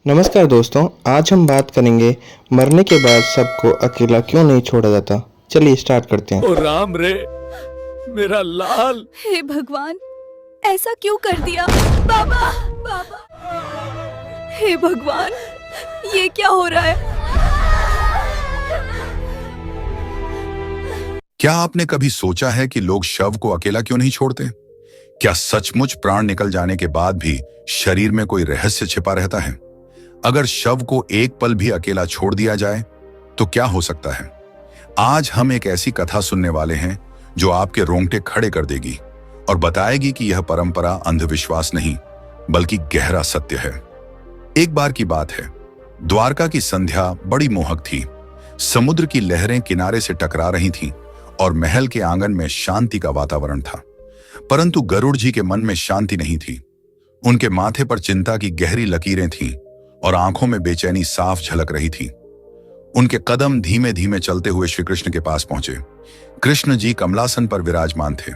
नमस्कार दोस्तों, आज हम बात करेंगे मरने के बाद सबको अकेला क्यों नहीं छोड़ा जाता। चलिए स्टार्ट करते हैं। ओ राम रे, मेरा लाल। हे भगवान, ऐसा क्यों कर दिया? बाबा, बाबा, हे भगवान, ये क्या हो रहा है? क्या आपने कभी सोचा है कि लोग शव को अकेला क्यों नहीं छोड़ते? क्या सचमुच प्राण निकल जाने के बाद भी शरीर में कोई रहस्य छिपा रहता है? अगर शव को एक पल भी अकेला छोड़ दिया जाए तो क्या हो सकता है? आज हम एक ऐसी कथा सुनने वाले हैं जो आपके रोंगटे खड़े कर देगी और बताएगी कि यह परंपरा अंधविश्वास नहीं बल्कि गहरा सत्य है। एक बार की बात है, द्वारका की संध्या बड़ी मोहक थी। समुद्र की लहरें किनारे से टकरा रही थीं और महल के आंगन में शांति का वातावरण था। परंतु गरुड़ जी के मन में शांति नहीं थी। उनके माथे पर चिंता की गहरी लकीरें थीं और आंखों में बेचैनी साफ झलक रही थी। उनके कदम धीमे धीमे चलते हुए श्री कृष्ण के पास पहुंचे। कृष्ण जी कमलासन पर विराजमान थे।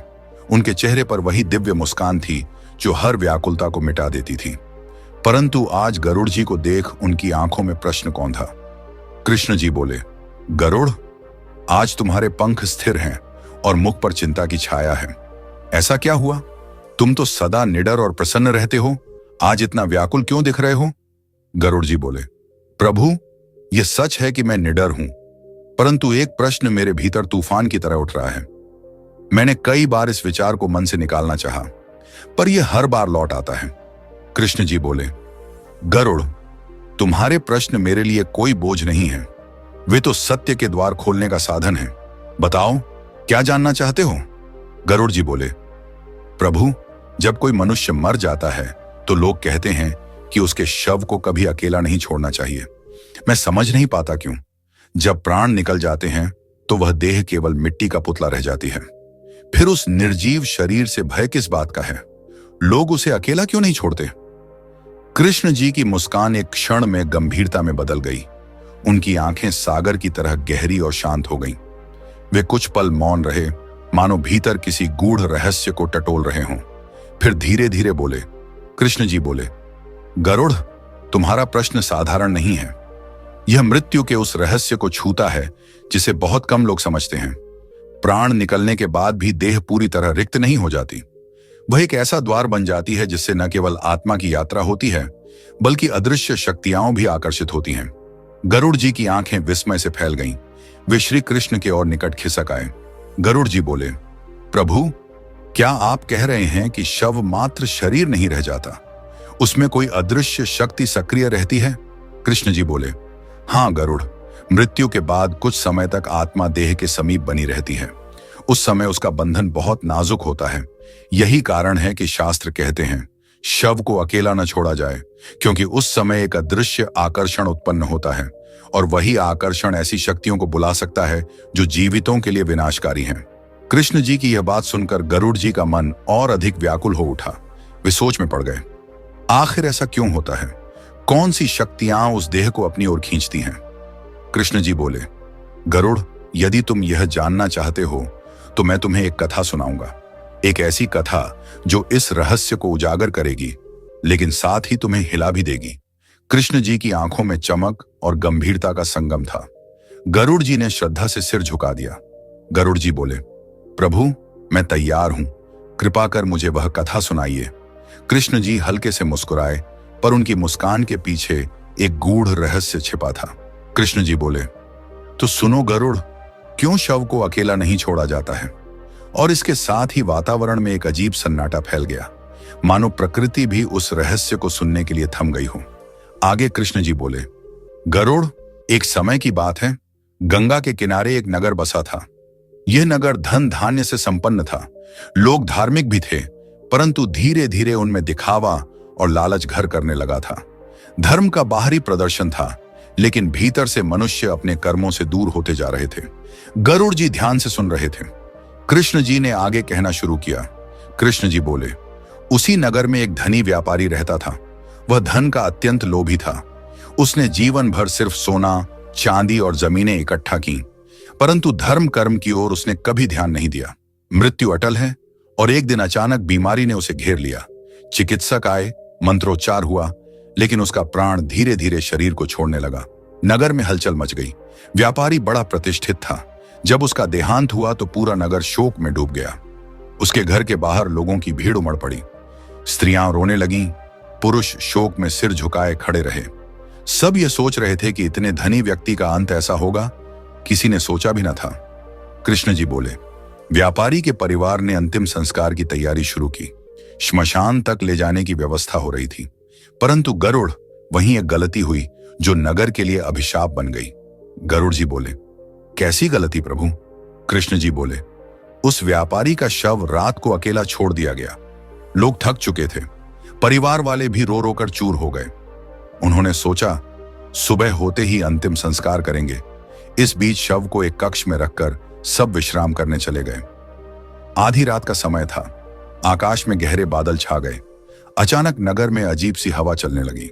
उनके चेहरे पर वही दिव्य मुस्कान थी जो हर व्याकुलता को मिटा देती थी। परंतु आज गरुड़ जी को देख उनकी आंखों में प्रश्न कौंधा। कृष्ण जी बोले, गरुड़, आज तुम्हारे पंख स्थिर हैं और मुख पर चिंता की छाया है। ऐसा क्या हुआ? तुम तो सदा निडर और प्रसन्न रहते हो, आज इतना व्याकुल क्यों दिख रहे हो? गरुड़ जी बोले, प्रभु, यह सच है कि मैं निडर हूं, परंतु एक प्रश्न मेरे भीतर तूफान की तरह उठ रहा है। मैंने कई बार इस विचार को मन से निकालना चाहा, पर यह हर बार लौट आता है। कृष्ण जी बोले, गरुड़, तुम्हारे प्रश्न मेरे लिए कोई बोझ नहीं है, वे तो सत्य के द्वार खोलने का साधन है। बताओ, क्या जानना चाहते हो? गरुड़ जी बोले, प्रभु, जब कोई मनुष्य मर जाता है तो लोग कहते हैं कि उसके शव को कभी अकेला नहीं छोड़ना चाहिए। मैं समझ नहीं पाता क्यों। जब प्राण निकल जाते हैं तो वह देह केवल मिट्टी का पुतला रह जाती है। फिर उस निर्जीव शरीर से भय किस बात का है? लोग उसे अकेला क्यों नहीं छोड़ते? कृष्ण जी की मुस्कान एक क्षण में गंभीरता में बदल गई। उनकी आंखें सागर की तरह गहरी और शांत हो गईं। वे कुछ पल मौन रहे, मानो भीतर किसी गूढ़ रहस्य को टटोल रहे हों। फिर धीरे धीरे बोले। कृष्ण जी बोले, गरुड़, तुम्हारा प्रश्न साधारण नहीं है। यह मृत्यु के उस रहस्य को छूता है जिसे बहुत कम लोग समझते हैं। प्राण निकलने के बाद भी देह पूरी तरह रिक्त नहीं हो जाती। वह एक ऐसा द्वार बन जाती है जिससे न केवल आत्मा की यात्रा होती है बल्कि अदृश्य शक्तियां भी आकर्षित होती हैं। गरुड़ जी की आंखें विस्मय से फैल गईं। वे श्री कृष्ण के ओर निकट खिसक आए। गरुड़ जी बोले, प्रभु, क्या आप कह रहे हैं कि शव मात्र शरीर नहीं रह जाता, उसमें कोई अदृश्य शक्ति सक्रिय रहती है? कृष्ण जी बोले, हां गरुड़, मृत्यु के बाद कुछ समय तक आत्मा देह के समीप बनी रहती है। उस समय उसका बंधन बहुत नाजुक होता है। यही कारण है कि शास्त्र कहते हैं शव को अकेला न छोड़ा जाए, क्योंकि उस समय एक अदृश्य आकर्षण उत्पन्न होता है और वही आकर्षण ऐसी शक्तियों को बुला सकता है जो जीवितों के लिए विनाशकारी हैं। कृष्ण जी की यह बात सुनकर गरुड़ जी का मन और अधिक व्याकुल हो उठा। वे सोच में पड़ गए, आखिर ऐसा क्यों होता है? कौन सी शक्तियां उस देह को अपनी ओर खींचती हैं? कृष्ण जी बोले, गरुड़, यदि तुम यह जानना चाहते हो तो मैं तुम्हें एक कथा सुनाऊंगा। एक ऐसी कथा जो इस रहस्य को उजागर करेगी लेकिन साथ ही तुम्हें हिला भी देगी। कृष्ण जी की आंखों में चमक और गंभीरता का संगम था। गरुड़ जी ने श्रद्धा से सिर झुका दिया। गरुड़ जी बोले, प्रभु, मैं तैयार हूं, कृपा कर मुझे वह कथा सुनाइए। कृष्ण जी हल्के से मुस्कुराए, पर उनकी मुस्कान के पीछे एक गूढ़ रहस्य छिपा था। कृष्ण जी बोले, तो सुनो गरुड़, क्यों शव को अकेला नहीं छोड़ा जाता है? और इसके साथ ही वातावरण में एक अजीब सन्नाटा फैल गया, मानो प्रकृति भी उस रहस्य को सुनने के लिए थम गई हो। आगे कृष्ण जी बोले, गरुड़, एक समय की बात है, गंगा के किनारे एक नगर बसा था। यह नगर धन धान्य से संपन्न था। लोग धार्मिक भी थे, परंतु धीरे धीरे उनमें दिखावा और लालच घर करने लगा था। धर्म का बाहरी प्रदर्शन था, लेकिन भीतर से मनुष्य अपने कर्मों से दूर होते जा रहे थे। गरुड़ जी ध्यान से सुन रहे थे। कृष्ण जी ने आगे कहना शुरू किया। कृष्ण जी बोले, उसी नगर में एक धनी व्यापारी रहता था। वह धन का अत्यंत लोभी था। उसने जीवन भर सिर्फ सोना, चांदी और जमीनें इकट्ठा की, परंतु धर्म कर्म की ओर उसने कभी ध्यान नहीं दिया। मृत्यु अटल है और एक दिन अचानक बीमारी ने उसे घेर लिया। चिकित्सक आए, मंत्रोच्चार हुआ, लेकिन उसका प्राण धीरे धीरे शरीर को छोड़ने लगा। नगर में हलचल मच गई। व्यापारी बड़ा प्रतिष्ठित था। जब उसका देहांत हुआ तो पूरा नगर शोक में डूब गया। उसके घर के बाहर लोगों की भीड़ उमड़ पड़ी। स्त्रियां रोने लगीं, पुरुष शोक में सिर झुकाए खड़े रहे। सब ये सोच रहे थे कि इतने धनी व्यक्ति का अंत ऐसा होगा, किसी ने सोचा भी न था। कृष्ण जी बोले, व्यापारी के परिवार ने अंतिम संस्कार की तैयारी शुरू की। श्मशान तक ले जाने की व्यवस्था हो रही थी, परंतु गरुड़, वहीं एक गलती हुई जो नगर के लिए अभिशाप बन गई। गरुड़ जी बोले, कैसी गलती प्रभु? कृष्ण जी बोले, उस व्यापारी का शव रात को अकेला छोड़ दिया गया। लोग थक चुके थे, परिवार वाले भी रो रो कर चूर हो गए। उन्होंने सोचा सुबह होते ही अंतिम संस्कार करेंगे। इस बीच शव को एक कक्ष में रखकर सब विश्राम करने चले गए। आधी रात का समय था। आकाश में गहरे बादल छा गए। अचानक नगर में अजीब सी हवा चलने लगी।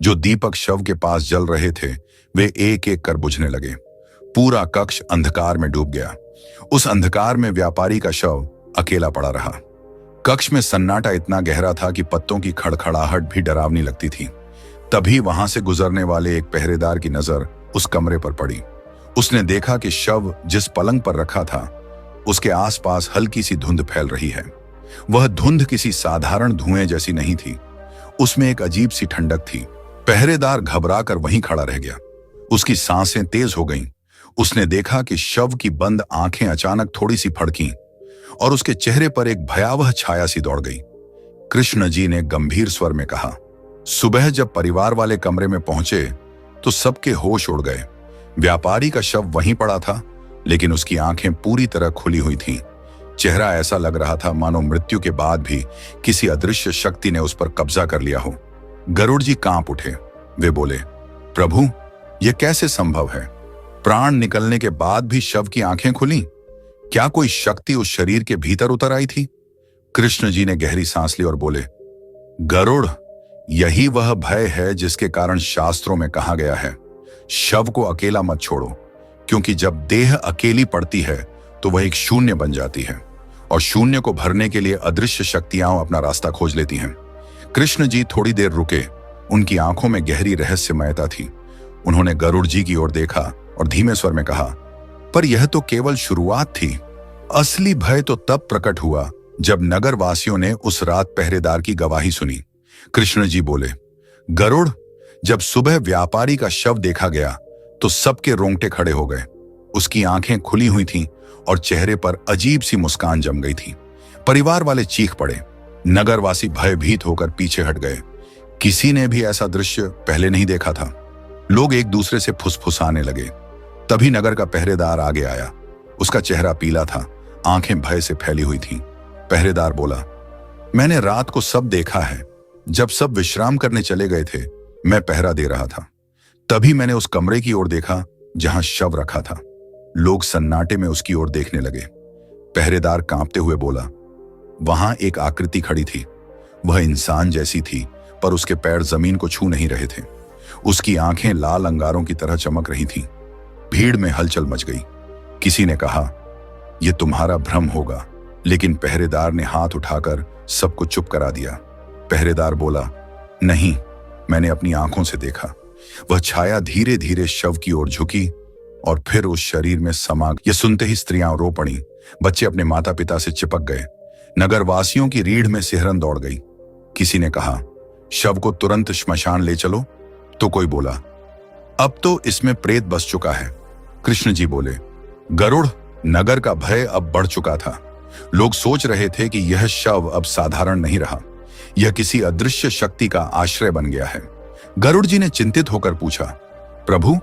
जो दीपक शव के पास जल रहे थे वे एक एक कर बुझने लगे। पूरा कक्ष अंधकार में डूब गया। उस अंधकार में व्यापारी का शव अकेला पड़ा रहा। कक्ष में सन्नाटा इतना गहरा था कि पत्तों की खड़खड़ाहट भी डरावनी लगती थी। तभी वहां से गुजरने वाले एक पहरेदार की नजर उस कमरे पर पड़ी। उसने देखा कि शव जिस पलंग पर रखा था उसके आसपास हल्की सी धुंध फैल रही है। वह धुंध किसी साधारण धुएं जैसी नहीं थी, उसमें एक अजीब सी ठंडक थी। पहरेदार घबरा कर वहीं खड़ा रह गया। उसकी सांसें तेज हो गईं। उसने देखा कि शव की बंद आंखें अचानक थोड़ी सी फड़कीं और उसके चेहरे पर एक भयावह छाया सी दौड़ गई। कृष्ण जी ने गंभीर स्वर में कहा, सुबह जब परिवार वाले कमरे में पहुंचे तो सबके होश उड़ गए। व्यापारी का शव वहीं पड़ा था, लेकिन उसकी आंखें पूरी तरह खुली हुई थीं। चेहरा ऐसा लग रहा था मानो मृत्यु के बाद भी किसी अदृश्य शक्ति ने उस पर कब्जा कर लिया हो। गरुड़ जी कांप उठे। वे बोले, प्रभु, यह कैसे संभव है? प्राण निकलने के बाद भी शव की आंखें खुली? क्या कोई शक्ति उस शरीर के भीतर उतर आई थी? कृष्ण जी ने गहरी सांस ली और बोले, गरुड़, यही वह भय है जिसके कारण शास्त्रों में कहा गया है, शव को अकेला मत छोड़ो, क्योंकि जब देह अकेली पड़ती है तो वह एक शून्य बन जाती है और शून्य को भरने के लिए अदृश्य शक्तियां अपना रास्ता खोज लेती हैं। कृष्ण जी थोड़ी देर रुके। उनकी आंखों में गहरी रहस्यमयता थी। उन्होंने गरुड़ जी की ओर देखा और धीमे स्वर में कहा, पर यह तो केवल शुरुआत थी। असली भय तो तब प्रकट हुआ जब नगर वासियों ने उस रात पहरेदार की गवाही सुनी। कृष्ण जी बोले, गरुड़, जब सुबह व्यापारी का शव देखा गया तो सबके रोंगटे खड़े हो गए। उसकी आंखें खुली हुई थीं और चेहरे पर अजीब सी मुस्कान जम गई थी। परिवार वाले चीख पड़े। नगरवासी भयभीत होकर पीछे हट गए। किसी ने भी ऐसा दृश्य पहले नहीं देखा था। लोग एक दूसरे से फुसफुसाने लगे। तभी नगर का पहरेदार आगे आया। उसका चेहरा पीला था, आंखें भय से फैली हुई थीं। पहरेदार बोला, मैंने रात को सब देखा है। जब सब विश्राम करने चले गए थे मैं पहरा दे रहा था। तभी मैंने उस कमरे की ओर देखा जहां शव रखा था। लोग सन्नाटे में उसकी ओर देखने लगे। पहरेदार कांपते हुए बोला, वहां एक आकृति खड़ी थी। वह इंसान जैसी थी, पर उसके पैर जमीन को छू नहीं रहे थे। उसकी आंखें लाल अंगारों की तरह चमक रही थीं। भीड़ में हलचल मच गई। किसी ने कहा, यह तुम्हारा भ्रम होगा, लेकिन पहरेदार ने हाथ उठाकर सबको चुप करा दिया। पहरेदार बोला, नहीं, मैंने अपनी आंखों से देखा। वह छाया धीरे धीरे शव की ओर झुकी और फिर उस शरीर में समा गई। यह सुनते ही स्त्रियां रो पड़ी। बच्चे अपने माता पिता से चिपक गए। नगरवासियों की रीढ़ में सिहरन दौड़ गई। किसी ने कहा, शव को तुरंत श्मशान ले चलो। तो कोई बोला, अब तो इसमें प्रेत बस चुका है। कृष्ण जी बोले, गरुड़, नगर का भय अब बढ़ चुका था। लोग सोच रहे थे कि यह शव अब साधारण नहीं रहा, यह किसी अदृश्य शक्ति का आश्रय बन गया है। गरुड़ जी ने चिंतित होकर पूछा, प्रभु,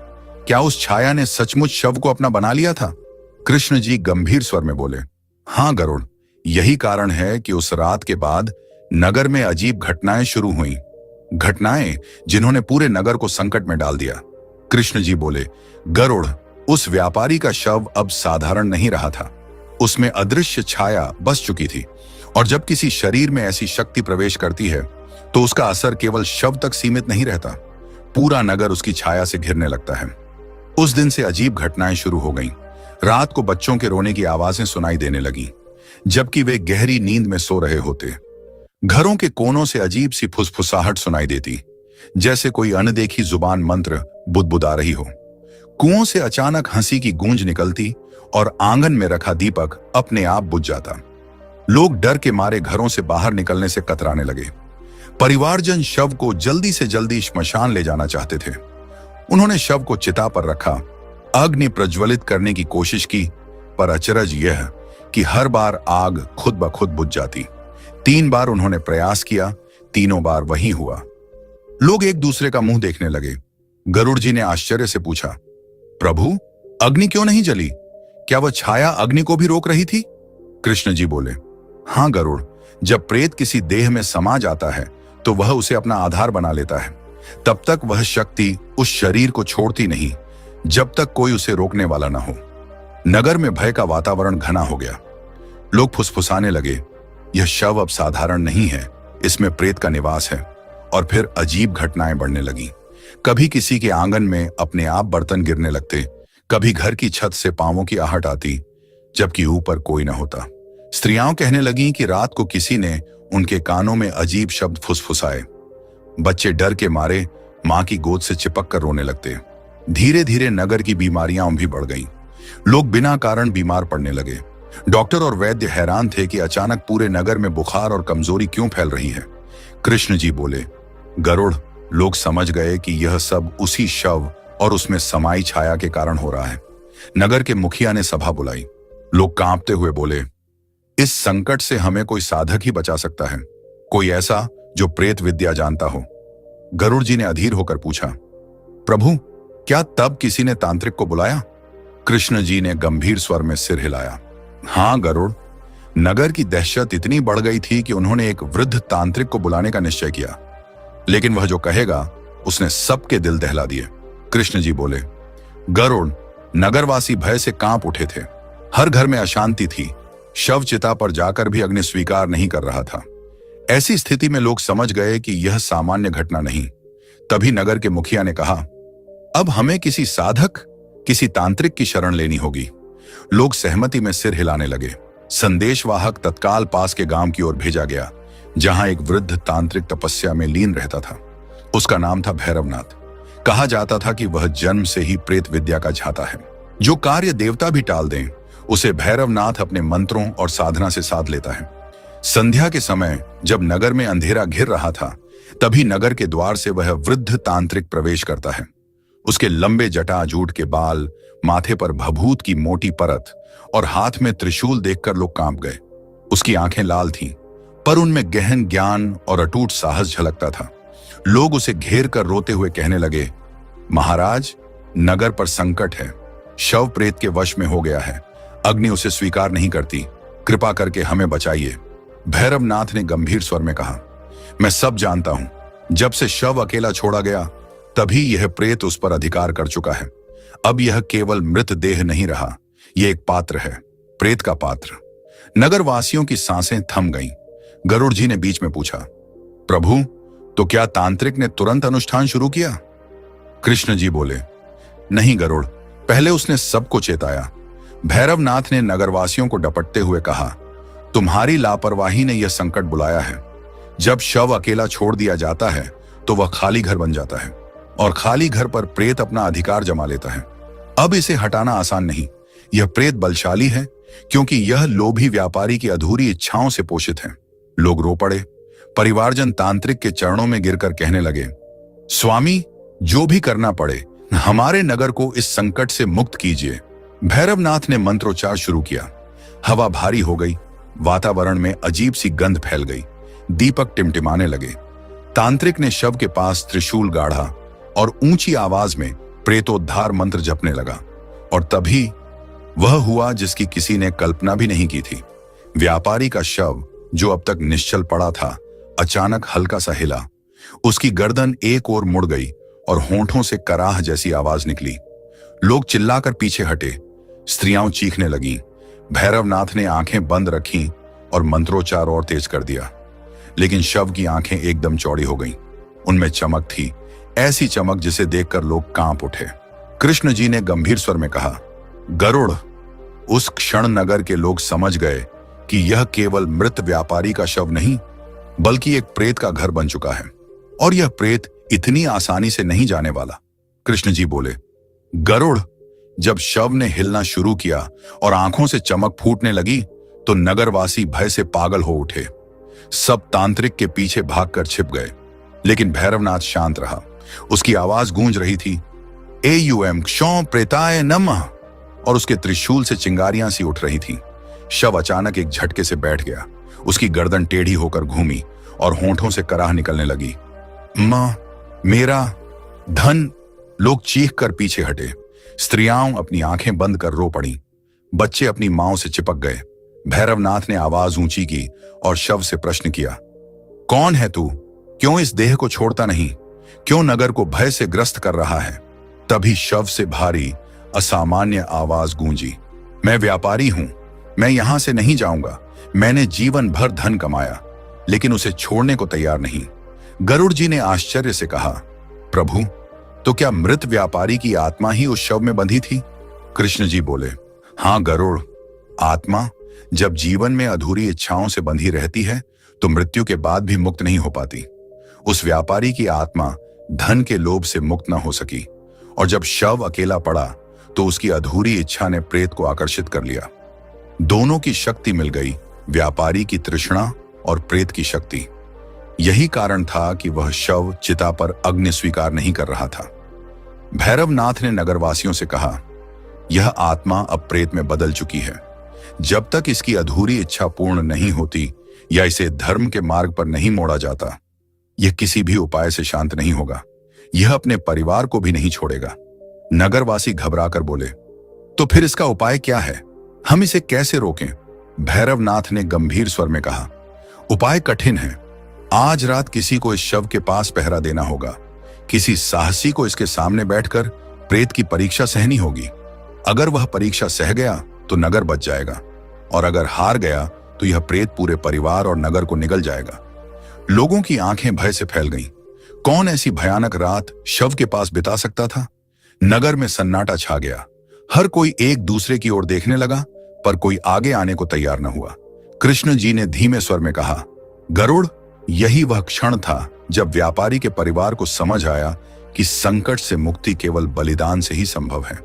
क्या उस छाया ने सचमुच शव को अपना बना लिया था? कृष्ण जी गंभीर स्वर में बोले, हां गरुड़, यही कारण है कि उस रात के बाद नगर में अजीब घटनाएं शुरू हुई। घटनाएं जिन्होंने पूरे नगर को संकट में डाल दिया। कृष्ण जी बोले, गरुड़, उस व्यापारी का शव अब साधारण नहीं रहा था। उसमें अदृश्य छाया बस चुकी थी, और जब किसी शरीर में ऐसी शक्ति प्रवेश करती है तो उसका असर केवल शव तक सीमित नहीं रहता, पूरा नगर उसकी छाया से घिरने लगता है। उस दिन से अजीब घटनाएं शुरू हो गईं। रात को बच्चों के रोने की आवाजें सुनाई देने लगीं, जबकि वे गहरी नींद में सो रहे होते। घरों के कोनों से अजीब सी फुसफुसाहट सुनाई देती। जैसे कोई अनदेखी जुबान मंत्र बुदबुदा रही हो। कुओं से अचानक हंसी की गूंज निकलती और आंगन में रखा दीपक अपने आप बुझ जाता। लोग डर के मारे घरों से बाहर निकलने से कतराने लगे। परिवारजन शव को जल्दी से जल्दी श्मशान ले जाना चाहते थे। उन्होंने शव को चिता पर रखा, अग्नि प्रज्वलित करने की कोशिश की, पर अचरज यह कि हर बार आग खुद ब खुद बुझ जाती। 3 बार उन्होंने प्रयास किया, तीनों बार वही हुआ। लोग एक दूसरे का मुंह देखने लगे। गरुड़ जी ने आश्चर्य से पूछा, प्रभु, अग्नि क्यों नहीं जली? क्या वह छाया अग्नि को भी रोक रही थी? कृष्ण जी बोले, हाँ गरुड़, जब प्रेत किसी देह में समा जाता है तो वह उसे अपना आधार बना लेता है। तब तक वह शक्ति उस शरीर को छोड़ती नहीं जब तक कोई उसे रोकने वाला ना हो। नगर में भय का वातावरण घना हो गया। लोग फुसफुसाने लगे, यह शव अब साधारण नहीं है, इसमें प्रेत का निवास है। और फिर अजीब घटनाएं बढ़ने लगी। कभी किसी के आंगन में अपने आप बर्तन गिरने लगते, कभी घर की छत से पांवों की आहट आती, जबकि ऊपर कोई न होता। स्त्रियां कहने लगीं कि रात को किसी ने उनके कानों में अजीब शब्द फुसफुसाए। बच्चे डर के मारे मां की गोद से चिपक कर रोने लगते। धीरे धीरे नगर की बीमारियां भी बढ़ गईं। लोग बिना कारण बीमार पड़ने लगे। डॉक्टर और वैद्य हैरान थे कि अचानक पूरे नगर में बुखार और कमजोरी क्यों फैल रही है। कृष्ण जी बोले, गरुड़, लोग समझ गए कि यह सब उसी शव और उसमें समाई छाया के कारण हो रहा है। नगर के मुखिया ने सभा बुलाई। लोग कांपते हुए बोले, इस संकट से हमें कोई साधक ही बचा सकता है, कोई ऐसा जो प्रेत विद्या जानता हो। गरुड़ जी ने अधीर होकर पूछा, प्रभु, क्या तब किसी ने तांत्रिक को बुलाया? कृष्ण जी ने गंभीर स्वर में सिर हिलाया। हां गरुड़, नगर की दहशत इतनी बढ़ गई थी कि उन्होंने एक वृद्ध तांत्रिक को बुलाने का निश्चय किया, लेकिन वह जो कहेगा उसने सबके दिल दहला दिए। कृष्ण जी बोले, गरुड़, नगरवासी भय से कांप उठे थे। हर घर में अशांति थी। शव चिता पर जाकर भी अग्नि स्वीकार नहीं कर रहा था। ऐसी स्थिति में लोग समझ गए कि यह सामान्य घटना नहीं। तभी नगर के मुखिया ने कहा, अब हमें किसी साधक, किसी तांत्रिक की शरण लेनी होगी। लोग सहमति में सिर हिलाने लगे। संदेशवाहक तत्काल पास के गांव की ओर भेजा गया, जहां एक वृद्ध तांत्रिक तपस्या में लीन रहता था। उसका नाम था भैरवनाथ। कहा जाता था कि वह जन्म से ही प्रेत विद्या का झाता है। जो कार्य देवता भी टाल दें, उसे भैरवनाथ अपने मंत्रों और साधना से साध लेता है। संध्या के समय जब नगर में अंधेरा घिर रहा था, तभी नगर के द्वार से वह वृद्ध तांत्रिक प्रवेश करता है। उसके लंबे जटाजूट के बाल, माथे पर भभूत की मोटी परत और हाथ में त्रिशूल देखकर लोग कांप गए। उसकी आंखें लाल थीं, पर उनमें गहन ज्ञान और अटूट साहस झलकता था। लोग उसे घेर कर रोते हुए कहने लगे, महाराज, नगर पर संकट है। शव प्रेत के वश में हो गया है। अग्नि उसे स्वीकार नहीं करती। कृपा करके हमें बचाइए। भैरवनाथ ने गंभीर स्वर में कहा, मैं सब जानता हूं। जब से शव अकेला छोड़ा गया, तभी यह प्रेत उस पर अधिकार कर चुका है। अब यह केवल मृत देह नहीं रहा, यह एक पात्र है, प्रेत का पात्र। नगरवासियों की सांसें थम गईं। गरुड़ जी ने बीच में पूछा, प्रभु, तो क्या तांत्रिक ने तुरंत अनुष्ठान शुरू किया? कृष्ण जी बोले, नहीं गरुड़, पहले उसने सबको चेताया। भैरवनाथ ने नगरवासियों को डपटते हुए कहा, तुम्हारी लापरवाही ने यह संकट बुलाया है। जब शव अकेला छोड़ दिया जाता है तो वह खाली घर बन जाता है, और खाली घर पर प्रेत अपना अधिकार जमा लेता है। अब इसे हटाना आसान नहीं। यह प्रेत बलशाली है, क्योंकि यह लोभी व्यापारी की अधूरी इच्छाओं से पोषित है। लोग रो पड़े। परिवारजन तांत्रिक के चरणों में गिरकर कहने लगे, स्वामी, जो भी करना पड़े, हमारे नगर को इस संकट से मुक्त कीजिए। भैरवनाथ ने मंत्रोच्चार शुरू किया। हवा भारी हो गई। वातावरण में अजीब सी गंध फैल गई। दीपक टिमटिमाने लगे। तांत्रिक ने शव के पास त्रिशूल गाढ़ा और ऊंची आवाज में प्रेतोद्धार मंत्र जपने लगा। और तभी वह हुआ जिसकी किसी ने कल्पना भी नहीं की थी। व्यापारी का शव, जो अब तक निश्चल पड़ा था, अचानक हल्का सा हिला। उसकी गर्दन एक ओर मुड़ गई और होंठों से कराह जैसी आवाज निकली। लोग चिल्लाकर पीछे हटे। स्त्रियां चीखने लगीं। भैरवनाथ ने आंखें बंद रखीं और मंत्रोच्चार और तेज कर दिया। लेकिन शव की आंखें एकदम चौड़ी हो गईं। उनमें चमक थी, ऐसी चमक जिसे देखकर लोग कांप उठे। कृष्ण जी ने गंभीर स्वर में कहा, गरुड़, उस क्षण नगर के लोग समझ गए कि यह केवल मृत व्यापारी का शव नहीं, बल्कि एक प्रेत का घर बन चुका है। और यह प्रेत इतनी आसानी से नहीं जाने वाला। कृष्ण जी बोले, गरुड़, जब शव ने हिलना शुरू किया और आंखों से चमक फूटने लगी तो नगरवासी भय से पागल हो उठे। सब तांत्रिक के पीछे भागकर छिप गए, लेकिन भैरवनाथ शांत रहा। उसकी आवाज गूंज रही थी, एयुएम क्षौ प्रेताय नमः, और उसके त्रिशूल से चिंगारियां सी उठ रही थीं। शव अचानक एक झटके से बैठ गया। उसकी गर्दन टेढ़ी होकर घूमी और होंठों से कराह निकलने लगी। मां, मेरा धन! लोग चीख कर पीछे हटे। स्त्रियां अपनी आंखें बंद कर रो पड़ी। बच्चे अपनी मांओं से चिपक गए। भैरवनाथ ने आवाज ऊंची की और शव से प्रश्न किया, कौन है तू? क्यों इस देह को छोड़ता नहीं? क्यों नगर को भय से ग्रस्त कर रहा है? तभी शव से भारी असामान्य आवाज गूंजी, मैं व्यापारी हूं, मैं यहां से नहीं जाऊंगा। मैंने जीवन भर धन कमाया, लेकिन उसे छोड़ने को तैयार नहीं। गरुड़ जी ने आश्चर्य से कहा, प्रभु, तो क्या मृत व्यापारी की आत्मा ही उस शव में बंधी थी? कृष्ण जी बोले, हां गरुड़, आत्मा जब जीवन में अधूरी इच्छाओं से बंधी रहती है तो मृत्यु के बाद भी मुक्त नहीं हो पाती। उस व्यापारी की आत्मा धन के लोभ से मुक्त न हो सकी, और जब शव अकेला पड़ा तो उसकी अधूरी इच्छा ने प्रेत को आकर्षित कर लिया। दोनों की शक्ति मिल गई, व्यापारी की तृष्णा और प्रेत की शक्ति। यही कारण था कि वह शव चिता पर अग्नि स्वीकार नहीं कर रहा था। भैरवनाथ ने नगरवासियों से कहा, यह आत्मा अब प्रेत में बदल चुकी है। जब तक इसकी अधूरी इच्छा पूर्ण नहीं होती या इसे धर्म के मार्ग पर नहीं मोड़ा जाता, यह किसी भी उपाय से शांत नहीं होगा। यह अपने परिवार को भी नहीं छोड़ेगा। नगरवासी घबराकर बोले, तो फिर इसका उपाय क्या है? हम इसे कैसे रोकें? भैरवनाथ ने गंभीर स्वर में कहा, उपाय कठिन है। आज रात किसी को इस शव के पास पहरा देना होगा। किसी साहसी को इसके सामने बैठकर प्रेत की परीक्षा सहनी होगी। अगर वह परीक्षा सह गया तो नगर बच जाएगा, और अगर हार गया तो यह प्रेत पूरे परिवार और नगर को निगल जाएगा। लोगों की आंखें भय से फैल गईं। कौन ऐसी भयानक रात शव के पास बिता सकता था? नगर में सन्नाटा छा गया। हर कोई एक दूसरे की ओर देखने लगा, पर कोई आगे आने को तैयार न हुआ। कृष्ण जी ने धीमे स्वर में कहा, गरुड़, यही वह क्षण था जब व्यापारी के परिवार को समझ आया कि संकट से मुक्ति केवल बलिदान से ही संभव है,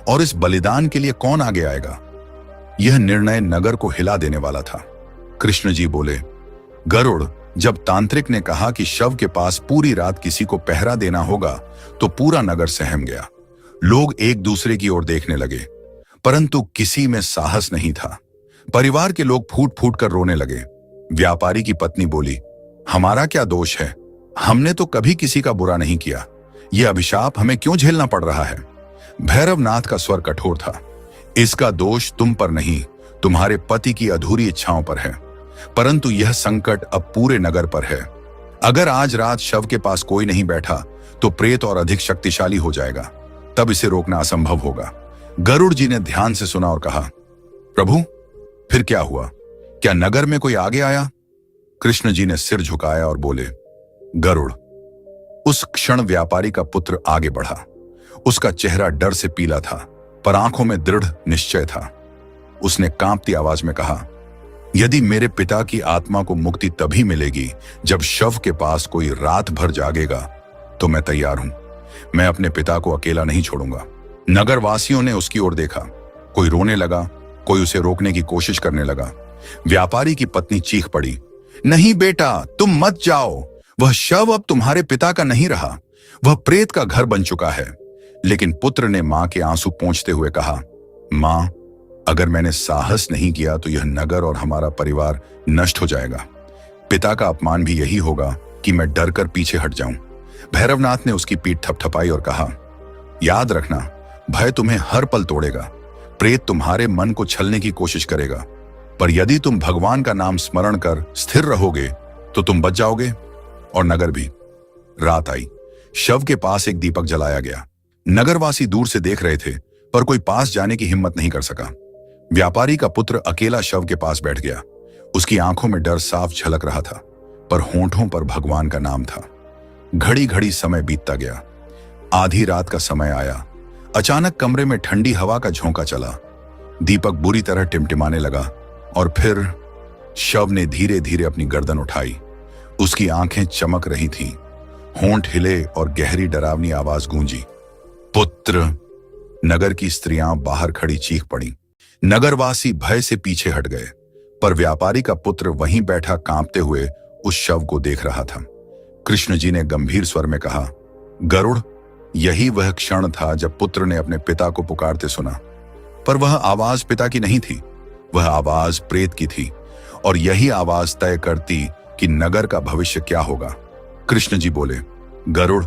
और इस बलिदान के लिए कौन आगे आएगा? यह निर्णय नगर को हिला देने वाला था। कृष्ण जी बोले, गरुड़, जब तांत्रिक ने कहा कि शव के पास पूरी रात किसी को पहरा देना होगा तो पूरा नगर सहम गया। लोग एक दूसरे की ओर देखने लगे, परंतु किसी में साहस नहीं था। परिवार के लोग फूट फूट कर रोने लगे। व्यापारी की पत्नी बोली, हमारा क्या दोष है? हमने तो कभी किसी का बुरा नहीं किया। यह अभिशाप हमें क्यों झेलना पड़ रहा है? भैरवनाथ का स्वर कठोर था, इसका दोष तुम पर नहीं, तुम्हारे पति की अधूरी इच्छाओं पर है। परंतु यह संकट अब पूरे नगर पर है। अगर आज रात शव के पास कोई नहीं बैठा तो प्रेत और अधिक शक्तिशाली हो जाएगा, तब इसे रोकना असंभव होगा। गरुड़ जी ने ध्यान से सुना और कहा, प्रभु, फिर क्या हुआ? क्या नगर में कोई आगे आया? कृष्ण जी ने सिर झुकाया और बोले, गरुड़, उस क्षण व्यापारी का पुत्र आगे बढ़ा। उसका चेहरा डर से पीला था, पर आंखों में दृढ़ निश्चय था। उसने कांपती आवाज में कहा, यदि मेरे पिता की आत्मा को मुक्ति तभी मिलेगी जब शव के पास कोई रात भर जागेगा, तो मैं तैयार हूं। मैं अपने पिता को अकेला नहीं छोड़ूंगा। नगरवासियों ने उसकी ओर देखा। कोई रोने लगा, कोई उसे रोकने की कोशिश करने लगा। व्यापारी की पत्नी चीख पड़ी, नहीं बेटा, तुम मत जाओ। वह शव अब तुम्हारे पिता का नहीं रहा, वह प्रेत का घर बन चुका है। लेकिन पुत्र ने मां के आंसू पोंछते हुए कहा, मां, अगर मैंने साहस नहीं किया तो यह नगर और हमारा परिवार नष्ट हो जाएगा। पिता का अपमान भी यही होगा कि मैं डर कर पीछे हट जाऊं। भैरवनाथ ने उसकी पीठ थपथपाई और कहा, याद रखना, भय तुम्हें हर पल तोड़ेगा। प्रेत तुम्हारे मन को छलने की कोशिश करेगा, पर यदि तुम भगवान का नाम स्मरण कर स्थिर रहोगे तो तुम बच जाओगे। और नगर भी। रात आई। शव के पास एक दीपक जलाया गया। नगरवासी दूर से देख रहे थे, पर कोई पास जाने की हिम्मत नहीं कर सका। व्यापारी का पुत्र अकेला शव के पास बैठ गया। उसकी आंखों में डर साफ झलक रहा था, पर होंठों पर भगवान का नाम था। घड़ी घड़ी समय बीतता गया। आधी रात का समय आया। अचानक कमरे में ठंडी हवा का झोंका चला। दीपक बुरी तरह टिमटिमाने लगा, और फिर शव ने धीरे धीरे अपनी गर्दन उठाई। उसकी आंखें चमक रही थीं। होंठ हिले और गहरी डरावनी आवाज गूंजी, पुत्र। नगर की स्त्रियां बाहर खड़ी चीख पड़ी। नगरवासी भय से पीछे हट गए, पर व्यापारी का पुत्र वहीं बैठा कांपते हुए उस शव को देख रहा था। कृष्ण जी ने गंभीर स्वर में कहा, गरुड़, यही वह क्षण था जब पुत्र ने अपने पिता को पुकारते सुना। पर वह आवाज पिता की नहीं थी, वह आवाज प्रेत की थी, और यही आवाज तय करती कि नगर का भविष्य क्या होगा। कृष्ण जी बोले, गरुड़,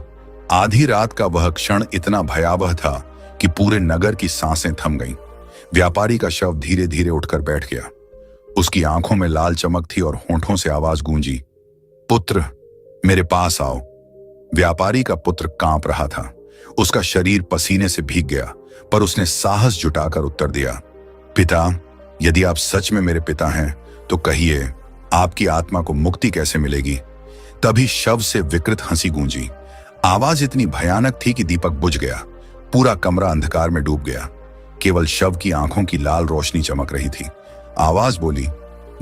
आधी रात का वह क्षण इतना भयावह था कि पूरे नगर की सांसें थम गईं। व्यापारी का शव धीरे धीरे उठकर बैठ गया। उसकी आंखों में लाल चमक थी और होंठों से आवाज गूंजी, पुत्र, मेरे पास आओ। व्यापारी का पुत्र कांप रहा था। उसका शरीर पसीने से भीग गया, पर उसने साहस जुटाकर उत्तर दिया, पिता, यदि आप सच में मेरे पिता हैं तो कहिए, आपकी आत्मा को मुक्ति कैसे मिलेगी। तभी शव से विकृत हंसी गूंजी। आवाज इतनी भयानक थी कि दीपक बुझ गया। पूरा कमरा अंधकार में डूब गया। केवल शव की आंखों की लाल रोशनी चमक रही थी। आवाज बोली,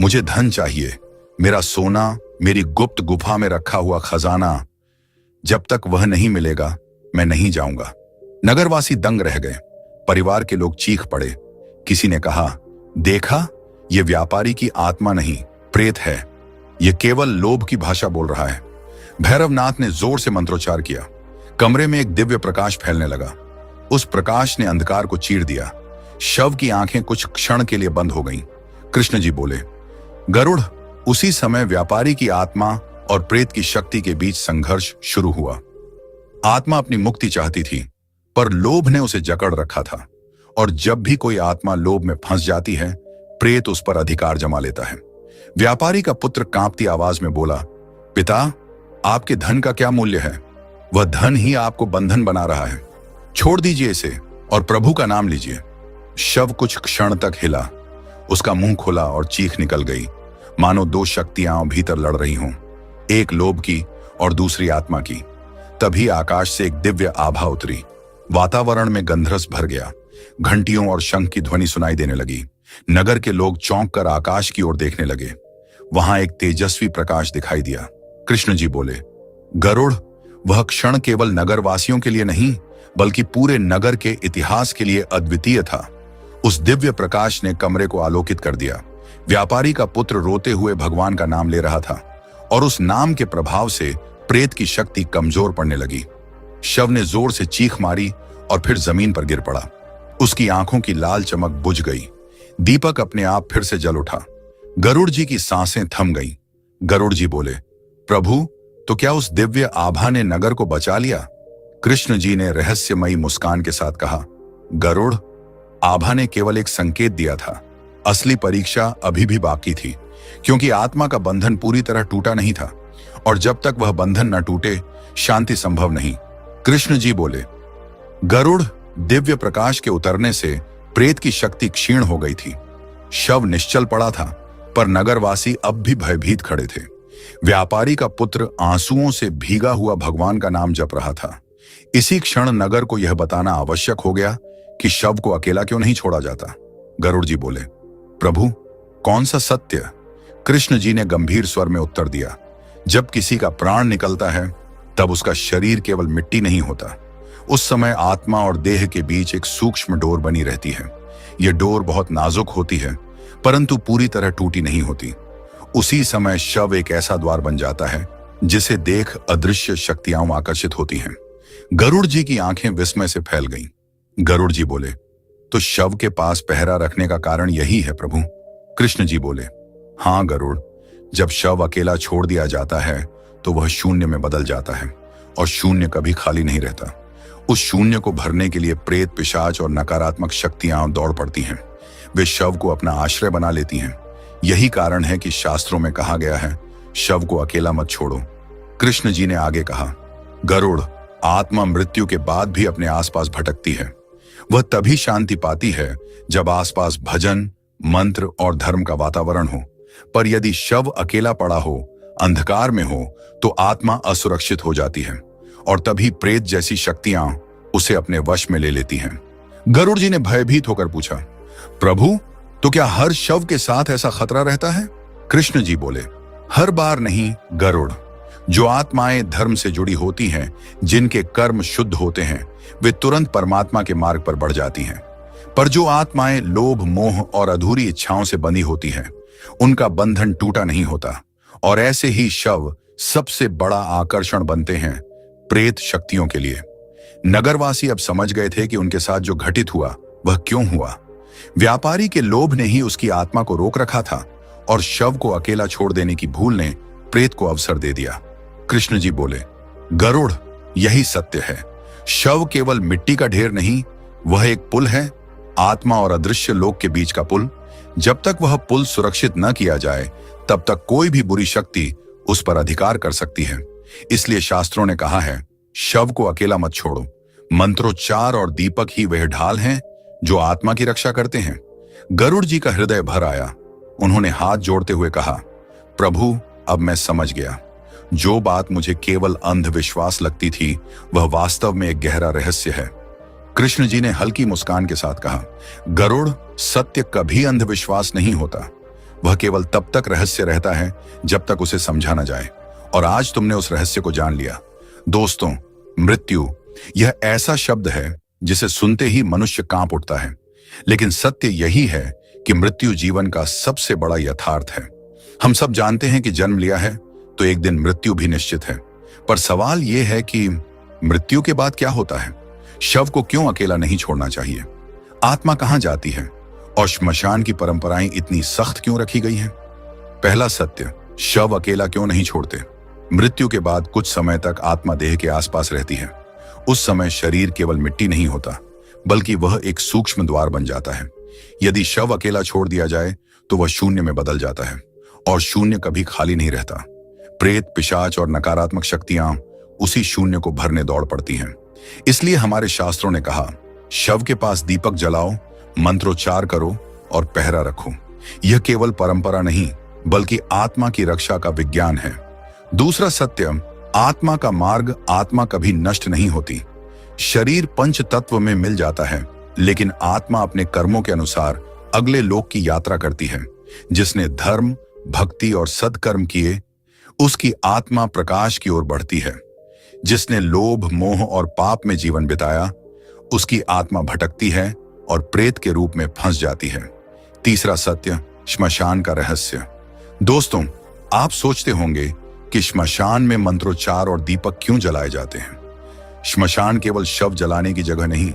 मुझे धन चाहिए, मेरा सोना, मेरी गुप्त गुफा में रखा हुआ खजाना। जब तक वह नहीं मिलेगा मैं नहीं जाऊंगा। नगरवासी दंग रह गए। परिवार के लोग चीख पड़े। किसी ने कहा, देखा, यह व्यापारी की आत्मा नहीं, प्रेत है। यह केवल लोभ की भाषा बोल रहा है। भैरवनाथ ने जोर से मंत्रोच्चार किया। कमरे में एक दिव्य प्रकाश फैलने लगा। उस प्रकाश ने अंधकार को चीर दिया। शव की आंखें कुछ क्षण के लिए बंद हो गईं। कृष्ण जी बोले, गरुड़, उसी समय व्यापारी की आत्मा और प्रेत की शक्ति के बीच संघर्ष शुरू हुआ। आत्मा अपनी मुक्ति चाहती थी, पर लोभ ने उसे जकड़ रखा था, और जब भी कोई आत्मा लोभ में फंस जाती है, प्रेत उस पर अधिकार जमा लेता है। व्यापारी का पुत्र कांपती आवाज में बोला, पिता, आपके धन का क्या मूल्य है? वह धन ही आपको बंधन बना रहा है। छोड़ दीजिए इसे और प्रभु का नाम लीजिए। शव कुछ क्षण तक हिला। उसका मुंह खुला और चीख निकल गई, मानो दो शक्तियां भीतर लड़ रही हों, एक लोभ की और दूसरी आत्मा की। तभी आकाश से एक दिव्य आभा उतरी। वातावरण में गंधरस भर गया। घंटियों और शंख की ध्वनि सुनाई देने लगी। नगर के लोग चौंक कर आकाश की ओर देखने लगे। वहां एक तेजस्वी प्रकाश दिखाई दिया। कृष्ण जी बोले, गरुड़, वह क्षण केवल नगरवासियों के लिए नहीं, बल्कि पूरे नगर के इतिहास के लिए अद्वितीय था। उस दिव्य प्रकाश ने कमरे को आलोकित कर दिया। व्यापारी का पुत्र रोते हुए भगवान का नाम ले रहा था, और उस नाम के प्रभाव से प्रेत की शक्ति कमजोर पड़ने लगी। शव ने जोर से चीख मारी और फिर जमीन पर गिर पड़ा। उसकी आंखों की लाल चमक बुझ गई। दीपक अपने आप फिर से जल उठा। गरुड़ जी की सांसें थम गईं। गरुड़ जी बोले, प्रभु, तो क्या उस दिव्य आभा ने नगर को बचा लिया? कृष्ण जी ने रहस्यमयी मुस्कान के साथ कहा, गरुड़, आभा ने केवल एक संकेत दिया था। असली परीक्षा अभी भी बाकी थी, क्योंकि आत्मा का बंधन पूरी तरह टूटा नहीं था, और जब तक वह बंधन न टूटे, शांति संभव नहीं। कृष्ण जी बोले, गरुड़, दिव्य प्रकाश के उतरने से प्रेत की शक्ति क्षीण हो गई थी। शव निश्चल पड़ा था, पर नगरवासी अब भी भयभीत खड़े थे। व्यापारी का पुत्र आंसुओं से भीगा हुआ भगवान का नाम जप रहा था। इसी क्षण नगर को यह बताना आवश्यक हो गया कि शव को अकेला क्यों नहीं छोड़ा जाता। गरुड़ जी बोले, प्रभु, कौन सा सत्य? कृष्ण जी ने गंभीर स्वर में उत्तर दिया, जब किसी का प्राण निकलता है, तब उसका शरीर केवल मिट्टी नहीं होता। उस समय आत्मा और देह के बीच एक सूक्ष्म डोर बनी रहती है। यह डोर बहुत नाजुक होती है, परंतु पूरी तरह टूटी नहीं होती। उसी समय शव एक ऐसा द्वार बन जाता है जिसे देख अदृश्य शक्तियां आकर्षित होती हैं। गरुड़ जी की आंखें विस्मय से फैल गईं। गरुड़ जी बोले, तो शव के पास पहरा रखने का कारण यही है प्रभु? कृष्ण जी बोले, हाँ गरुड़, जब शव अकेला छोड़ दिया जाता है तो वह शून्य में बदल जाता है, और शून्य कभी खाली नहीं रहता। उस शून्य को भरने के लिए प्रेत, पिशाच और नकारात्मक शक्तियां दौड़ पड़ती हैं। वे शव को अपना आश्रय बना लेती हैं। यही कारण है कि शास्त्रों में कहा गया है, शव को अकेला मत छोड़ो। कृष्ण जी ने आगे कहा, गरुड़, आत्मा मृत्यु के बाद भी अपने आसपास भटकती है। वह तभी शांति पाती है जब आसपास भजन, मंत्र और धर्म का वातावरण हो। पर यदि शव अकेला पड़ा हो, अंधकार में हो, तो आत्मा असुरक्षित हो जाती है, और तभी प्रेत जैसी शक्तियां उसे अपने वश में ले लेती हैं। गरुड़ जी ने भयभीत होकर पूछा, प्रभु, तो क्या हर शव के साथ ऐसा खतरा रहता है? कृष्ण जी बोले, हर बार नहीं गरुड़, जो आत्माएं धर्म से जुड़ी होती हैं, जिनके कर्म शुद्ध होते हैं, वे तुरंत परमात्मा के मार्ग पर बढ़ जाती हैं। पर जो आत्माएं लोभ, मोह और अधूरी इच्छाओं से बंधी होती हैं, उनका बंधन टूटा नहीं होता, और ऐसे ही शव सबसे बड़ा आकर्षण बनते हैं प्रेत शक्तियों के लिए। नगरवासी अब समझ गए थे कि उनके साथ जो घटित हुआ वह क्यों हुआ। व्यापारी के लोभ ने ही उसकी आत्मा को रोक रखा था, और शव को अकेला छोड़ देने की भूल ने प्रेत को अवसर दे दिया। कृष्ण जी बोले, गरुड़, यही सत्य है। शव केवल मिट्टी का ढेर नहीं, वह एक पुल है, आत्मा और अदृश्य लोक के बीच का पुल। जब तक वह पुल सुरक्षित न किया जाए, तब तक कोई भी बुरी शक्ति उस पर अधिकार कर सकती है। इसलिए शास्त्रों ने कहा है, शव को अकेला मत छोड़ो। मंत्रोच्चार और दीपक ही वह ढाल हैं जो आत्मा की रक्षा करते हैं। गरुड़ जी का हृदय भर आया। उन्होंने हाथ जोड़ते हुए कहा, प्रभु, अब मैं समझ गया। जो बात मुझे केवल अंधविश्वास लगती थी, वह वास्तव में एक गहरा रहस्य है। कृष्ण जी ने हल्की मुस्कान के साथ कहा, गरुड़, सत्य कभी अंधविश्वास नहीं होता। वह केवल तब तक रहस्य रहता है जब तक उसे समझा न जाए, और आज तुमने उस रहस्य को जान लिया। दोस्तों, मृत्यु यह ऐसा शब्द है जिसे सुनते ही मनुष्य कांप उठता है, लेकिन सत्य यही है कि मृत्यु जीवन का सबसे बड़ा यथार्थ है। हम सब जानते हैं कि जन्म लिया है तो एक दिन मृत्यु भी निश्चित है, पर सवाल यह है कि मृत्यु के बाद क्या होता है। शव को क्यों अकेला नहीं छोड़ना चाहिए? आत्मा कहां जाती है? और श्मशान की परंपराएं इतनी सख्त क्यों रखी गई हैं? पहला सत्य, शव अकेला क्यों नहीं छोड़ते? मृत्यु के बाद कुछ समय तक आत्मा देह के आसपास रहती है। उस समय शरीर केवल मिट्टी नहीं होता, बल्कि वह एक सूक्ष्म द्वार बन जाता है। यदि शव अकेला छोड़ दिया जाए तो वह शून्य में बदल जाता है, और शून्य कभी खाली नहीं रहता। प्रेत, पिशाच और नकारात्मक शक्तियां उसी शून्य को भरने दौड़ पड़ती हैं। इसलिए हमारे शास्त्रों ने कहा, शव के पास दीपक जलाओ, मंत्रोच्चार करो और पहरा रखो। यह केवल परंपरा नहीं, बल्कि आत्मा की रक्षा का विज्ञान है। दूसरा सत्य, आत्मा का मार्ग, आत्मा कभी नष्ट नहीं होती। शरीर पंच तत्व में मिल जाता है, लेकिन आत्मा अपने कर्मों के अनुसार अगले लोक की यात्रा करती है। जिसने धर्म, भक्ति और सत्कर्म किए, उसकी आत्मा प्रकाश की ओर बढ़ती है। जिसने लोभ, मोह और पाप में जीवन बिताया, उसकी आत्मा भटकती है और प्रेत के रूप में फंस जाती है। तीसरा सत्य, श्मशान का रहस्य। दोस्तों, आप सोचते होंगे कि श्मशान में मंत्रोच्चार और दीपक क्यों जलाए जाते हैं? श्मशान केवल शव जलाने की जगह नहीं,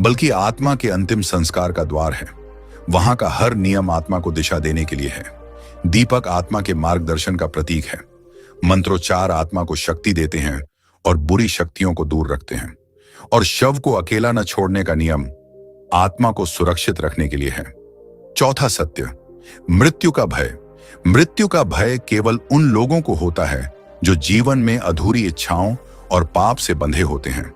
बल्कि आत्मा के अंतिम संस्कार का द्वार है। वहां का हर नियम आत्मा को दिशा देने के लिए है। दीपक आत्मा के मार्गदर्शन का प्रतीक है। मंत्रोच्चार आत्मा को शक्ति देते हैं और बुरी शक्तियों को दूर रखते हैं। और शव को अकेला न छोड़ने का नियम आत्मा को सुरक्षित रखने के लिए है। चौथा सत्य, मृत्यु का भय। मृत्यु का भय केवल उन लोगों को होता है जो जीवन में अधूरी इच्छाओं और पाप से बंधे होते हैं।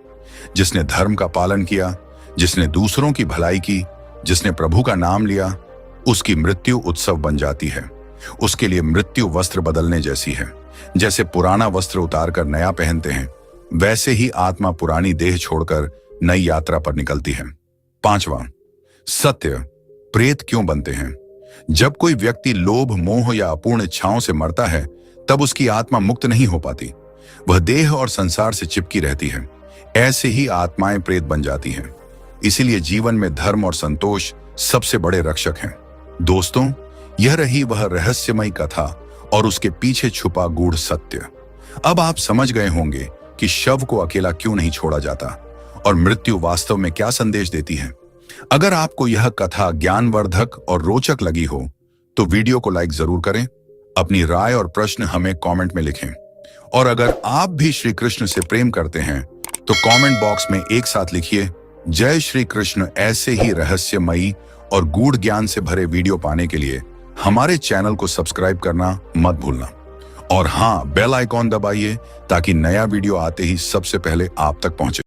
जिसने धर्म का पालन किया, जिसने दूसरों की भलाई की, जिसने प्रभु का नाम लिया, उसकी मृत्यु उत्सव बन जाती है। उसके लिए मृत्यु वस्त्र बदलने जैसी है। जैसे पुराना वस्त्र उतारकर नया पहनते हैं, वैसे ही आत्मा पुरानी देह छोड़कर नई यात्रा पर निकलती है। पांचवा सत्य, प्रेत क्यों बनते हैं? जब कोई व्यक्ति लोभ, मोह या अपूर्ण इच्छाओं से मरता है, तब उसकी आत्मा मुक्त नहीं हो पाती। वह देह और संसार से चिपकी रहती है। ऐसे ही आत्माएं प्रेत बन जाती हैं। इसीलिए जीवन में धर्म और संतोष सबसे बड़े रक्षक हैं। दोस्तों, यह रही वह रहस्यमयी कथा और उसके पीछे छुपा गूढ़ सत्य। अब आप समझ गए होंगे कि शव को अकेला क्यों नहीं छोड़ा जाता और मृत्यु वास्तव में क्या संदेश देती है। अगर आपको यह कथा ज्ञानवर्धक और रोचक लगी हो तो वीडियो को लाइक जरूर करें। अपनी राय और प्रश्न हमें कमेंट में लिखें। और अगर आप भी श्री कृष्ण से प्रेम करते हैं तो कमेंट बॉक्स में एक साथ लिखिए, जय श्री कृष्ण। ऐसे ही रहस्यमयी और गूढ़ ज्ञान से भरे वीडियो पाने के लिए हमारे चैनल को सब्सक्राइब करना मत भूलना। और हाँ, बेल आइकॉन दबाइए ताकि नया वीडियो आते ही सबसे पहले आप तक पहुंचे।